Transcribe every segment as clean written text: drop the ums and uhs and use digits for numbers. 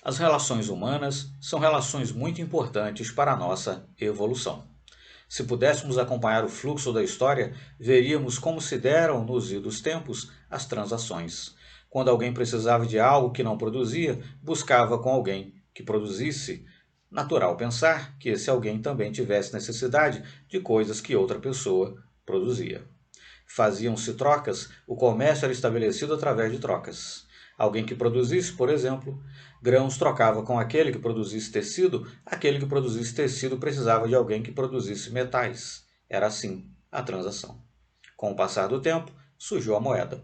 As relações humanas são relações muito importantes para a nossa evolução. Se pudéssemos acompanhar o fluxo da história, veríamos como se deram nos idos tempos as transações. Quando alguém precisava de algo que não produzia, buscava com alguém que produzisse. Natural pensar que esse alguém também tivesse necessidade de coisas que outra pessoa produzia. Faziam-se trocas, o comércio era estabelecido através de trocas. Alguém que produzisse, por exemplo, grãos trocava com aquele que produzisse tecido, aquele que produzisse tecido precisava de alguém que produzisse metais. Era assim a transação. Com o passar do tempo, surgiu a moeda.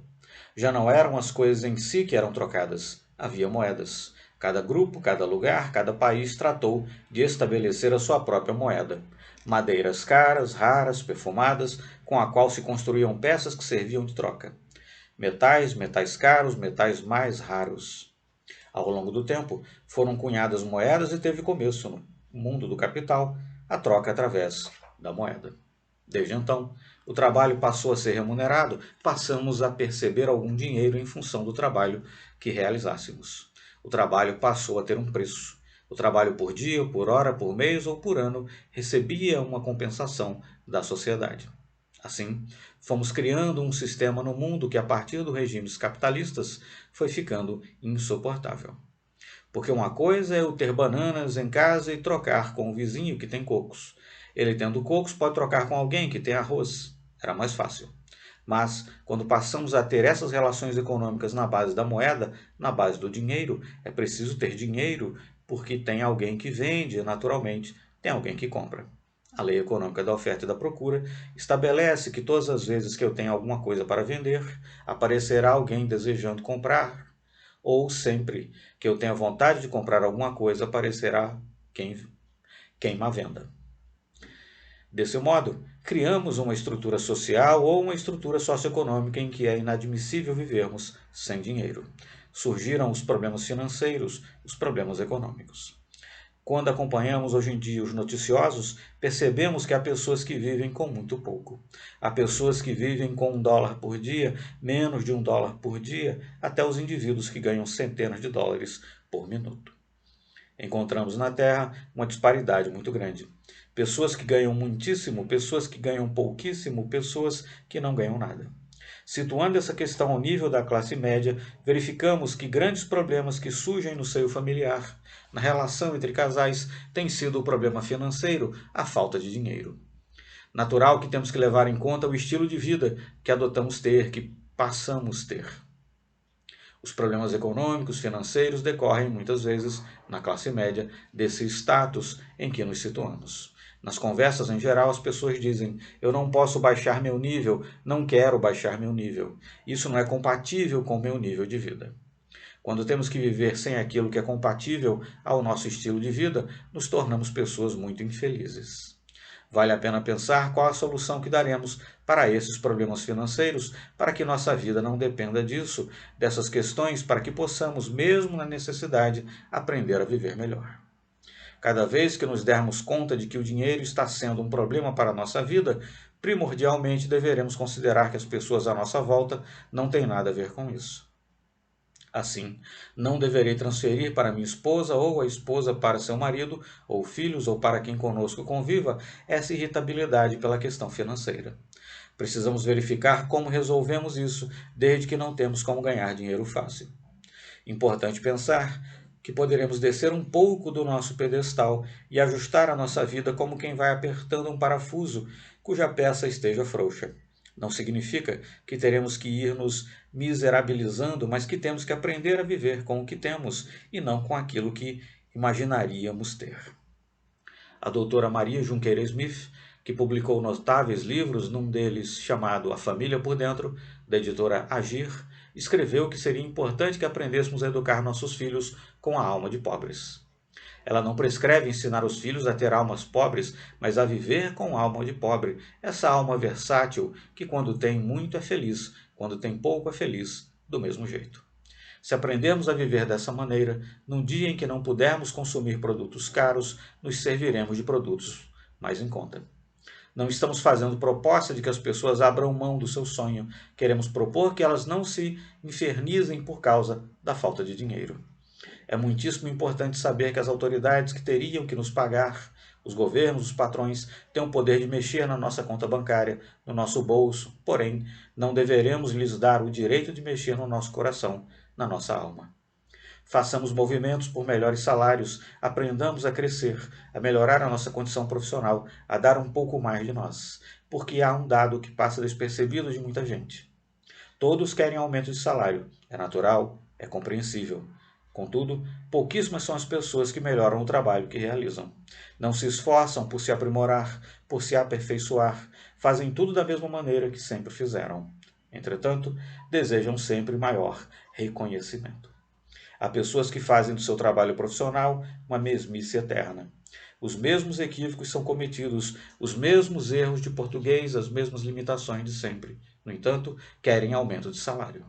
Já não eram as coisas em si que eram trocadas, havia moedas. Cada grupo, cada lugar, cada país tratou de estabelecer a sua própria moeda. Madeiras caras, raras, perfumadas, com a qual se construíam peças que serviam de troca. Metais, metais caros, metais mais raros. Ao longo do tempo, foram cunhadas moedas e teve começo, no mundo do capital, a troca através da moeda. Desde então, o trabalho passou a ser remunerado, passamos a perceber algum dinheiro em função do trabalho que realizássemos. O trabalho passou a ter um preço. O trabalho por dia, por hora, por mês ou por ano recebia uma compensação da sociedade. Assim, fomos criando um sistema no mundo que, a partir dos regimes capitalistas, foi ficando insuportável. Porque uma coisa é eu ter bananas em casa e trocar com o vizinho que tem cocos. Ele tendo cocos pode trocar com alguém que tem arroz. Era mais fácil. Mas, quando passamos a ter essas relações econômicas na base da moeda, na base do dinheiro, é preciso ter dinheiro porque tem alguém que vende, naturalmente, tem alguém que compra. A lei econômica da oferta e da procura estabelece que todas as vezes que eu tenho alguma coisa para vender, aparecerá alguém desejando comprar, ou sempre que eu tenha vontade de comprar alguma coisa, aparecerá quem queima a venda. Desse modo, criamos uma estrutura social ou uma estrutura socioeconômica em que é inadmissível vivermos sem dinheiro. Surgiram os problemas financeiros, os problemas econômicos. Quando acompanhamos hoje em dia os noticiosos, percebemos que há pessoas que vivem com muito pouco. Há pessoas que vivem com $1 por dia, menos de $1 por dia, até os indivíduos que ganham centenas de dólares por minuto. Encontramos na Terra uma disparidade muito grande. Pessoas que ganham muitíssimo, pessoas que ganham pouquíssimo, pessoas que não ganham nada. Situando essa questão ao nível da classe média, verificamos que grandes problemas que surgem no seio familiar, na relação entre casais, têm sido o problema financeiro, a falta de dinheiro. Natural que temos que levar em conta o estilo de vida que adotamos ter, que passamos ter. Os problemas econômicos, financeiros decorrem muitas vezes, na classe média, desse status em que nos situamos. Nas conversas em geral, as pessoas dizem: eu não posso baixar meu nível, não quero baixar meu nível. Isso não é compatível com o meu nível de vida. Quando temos que viver sem aquilo que é compatível ao nosso estilo de vida, nos tornamos pessoas muito infelizes. Vale a pena pensar qual a solução que daremos para esses problemas financeiros, para que nossa vida não dependa disso, dessas questões, para que possamos, mesmo na necessidade, aprender a viver melhor. Cada vez que nos dermos conta de que o dinheiro está sendo um problema para a nossa vida, primordialmente deveremos considerar que as pessoas à nossa volta não têm nada a ver com isso. Assim, não deverei transferir para minha esposa ou a esposa para seu marido, ou filhos, ou para quem conosco conviva, essa irritabilidade pela questão financeira. Precisamos verificar como resolvemos isso, desde que não temos como ganhar dinheiro fácil. Importante pensar que poderemos descer um pouco do nosso pedestal e ajustar a nossa vida como quem vai apertando um parafuso cuja peça esteja frouxa. Não significa que teremos que ir nos miserabilizando, mas que temos que aprender a viver com o que temos e não com aquilo que imaginaríamos ter. A doutora Maria Junqueira Smith, que publicou notáveis livros, num deles chamado A Família por Dentro, da editora Agir, escreveu que seria importante que aprendêssemos a educar nossos filhos com a alma de pobres. Ela não prescreve ensinar os filhos a ter almas pobres, mas a viver com alma de pobre, essa alma versátil que quando tem muito é feliz, quando tem pouco é feliz, do mesmo jeito. Se aprendermos a viver dessa maneira, num dia em que não pudermos consumir produtos caros, nos serviremos de produtos mais em conta. Não estamos fazendo proposta de que as pessoas abram mão do seu sonho. Queremos propor que elas não se infernizem por causa da falta de dinheiro. É muitíssimo importante saber que as autoridades que teriam que nos pagar, os governos, os patrões, têm o poder de mexer na nossa conta bancária, no nosso bolso, porém, não deveremos lhes dar o direito de mexer no nosso coração, na nossa alma. Façamos movimentos por melhores salários, aprendamos a crescer, a melhorar a nossa condição profissional, a dar um pouco mais de nós, porque há um dado que passa despercebido de muita gente. Todos querem aumento de salário, é natural, é compreensível. Contudo, pouquíssimas são as pessoas que melhoram o trabalho que realizam. Não se esforçam por se aprimorar, por se aperfeiçoar, fazem tudo da mesma maneira que sempre fizeram. Entretanto, desejam sempre maior reconhecimento. Há pessoas que fazem do seu trabalho profissional uma mesmice eterna. Os mesmos equívocos são cometidos, os mesmos erros de português, as mesmas limitações de sempre. No entanto, querem aumento de salário.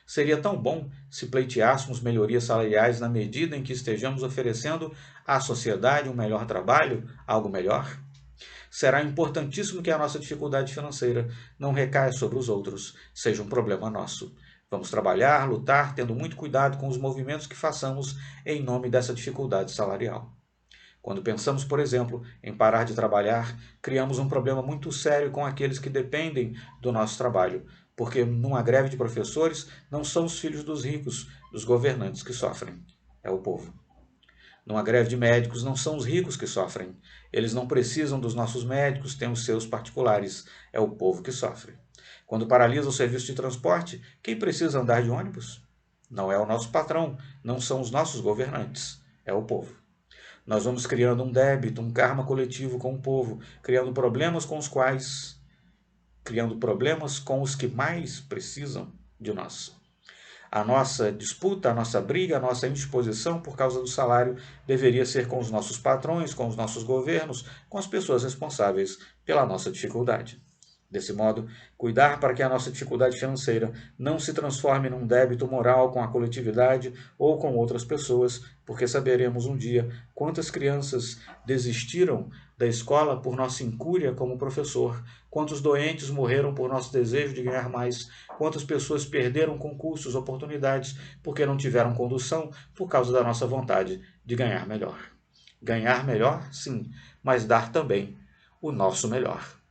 Seria tão bom se pleiteássemos melhorias salariais na medida em que estejamos oferecendo à sociedade um melhor trabalho, algo melhor? Será importantíssimo que a nossa dificuldade financeira não recaia sobre os outros, seja um problema nosso. Vamos trabalhar, lutar, tendo muito cuidado com os movimentos que façamos em nome dessa dificuldade salarial. Quando pensamos, por exemplo, em parar de trabalhar, criamos um problema muito sério com aqueles que dependem do nosso trabalho, porque numa greve de professores não são os filhos dos ricos, dos governantes que sofrem, é o povo. Numa greve de médicos não são os ricos que sofrem, eles não precisam dos nossos médicos, têm os seus particulares, é o povo que sofre. Quando paralisa o serviço de transporte, quem precisa andar de ônibus? Não é o nosso patrão, não são os nossos governantes, é o povo. Nós vamos criando um débito, um karma coletivo com o povo, criando problemas com os que mais precisam de nós. A nossa disputa, a nossa briga, a nossa indisposição por causa do salário deveria ser com os nossos patrões, com os nossos governos, com as pessoas responsáveis pela nossa dificuldade. Desse modo, cuidar para que a nossa dificuldade financeira não se transforme num débito moral com a coletividade ou com outras pessoas, porque saberemos um dia quantas crianças desistiram da escola por nossa incúria como professor, quantos doentes morreram por nosso desejo de ganhar mais, quantas pessoas perderam concursos, oportunidades, porque não tiveram condução por causa da nossa vontade de ganhar melhor. Ganhar melhor, sim, mas dar também o nosso melhor.